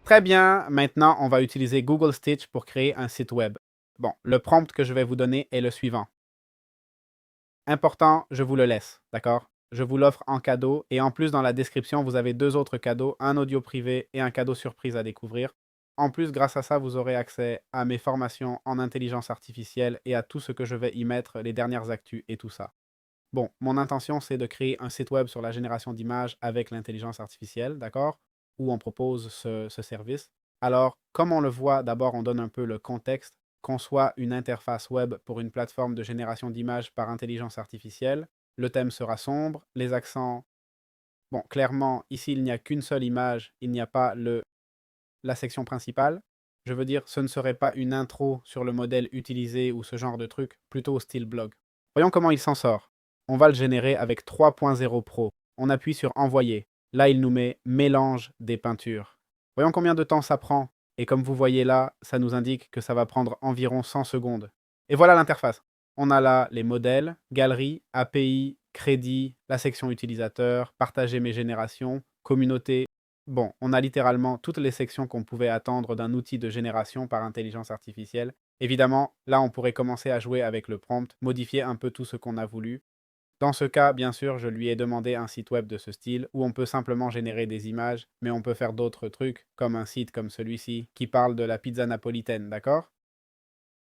Très bien, maintenant on va utiliser Google Stitch pour créer un site web. Bon, le prompt que je vais vous donner est le suivant. Important, je vous le laisse, d'accord? Je vous l'offre en cadeau et en plus dans la description, vous avez deux autres cadeaux, un audio privé et un cadeau surprise à découvrir. En plus, grâce à ça, vous aurez accès à mes formations en intelligence artificielle et à tout ce que je vais y mettre, les dernières actus et tout ça. Bon, mon intention, c'est de créer un site web sur la génération d'images avec l'intelligence artificielle, d'accord? Où on propose ce service. Alors, comme on le voit, d'abord, on donne un peu le contexte. Conçoit une interface web pour une plateforme de génération d'images par intelligence artificielle. Le thème sera sombre, les accents. Bon, clairement, ici, il n'y a qu'une seule image, il n'y a pas la section principale. Je veux dire, ce ne serait pas une intro sur le modèle utilisé ou ce genre de truc, plutôt au style blog. Voyons comment il s'en sort. On va le générer avec 3.0 Pro. On appuie sur Envoyer. Là, il nous met Mélange des peintures. Voyons combien de temps ça prend. Et comme vous voyez là, ça nous indique que ça va prendre environ 100 secondes. Et voilà l'interface. On a là les modèles, galerie, API, crédit, la section utilisateur, partager mes générations, communauté. Bon, on a littéralement toutes les sections qu'on pouvait attendre d'un outil de génération par intelligence artificielle. Évidemment, là, on pourrait commencer à jouer avec le prompt, modifier un peu tout ce qu'on a voulu. Dans ce cas, bien sûr, je lui ai demandé un site web de ce style, où on peut simplement générer des images, mais on peut faire d'autres trucs, comme un site comme celui-ci, qui parle de la pizza napolitaine, d'accord?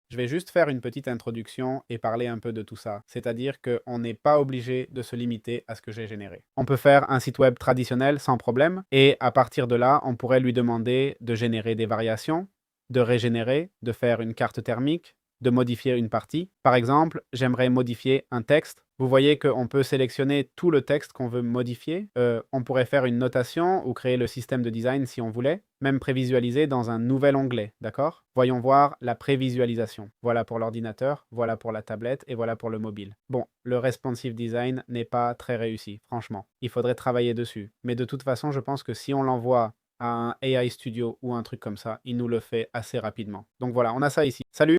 Je vais juste faire une petite introduction et parler un peu de tout ça. C'est-à-dire qu'on n'est pas obligé de se limiter à ce que j'ai généré. On peut faire un site web traditionnel sans problème, et à partir de là, on pourrait lui demander de générer des variations, de régénérer, de faire une carte thermique, de modifier une partie. Par exemple, j'aimerais modifier un texte. Vous voyez qu'on peut sélectionner tout le texte qu'on veut modifier. On pourrait faire une notation ou créer le système de design si on voulait, même prévisualiser dans un nouvel onglet, d'accord? Voyons voir la prévisualisation. Voilà pour l'ordinateur, voilà pour la tablette et voilà pour le mobile. Bon, le responsive design n'est pas très réussi, franchement. Il faudrait travailler dessus. Mais de toute façon, je pense que si on l'envoie à un AI Studio ou un truc comme ça, il nous le fait assez rapidement. Donc voilà, on a ça ici. Salut!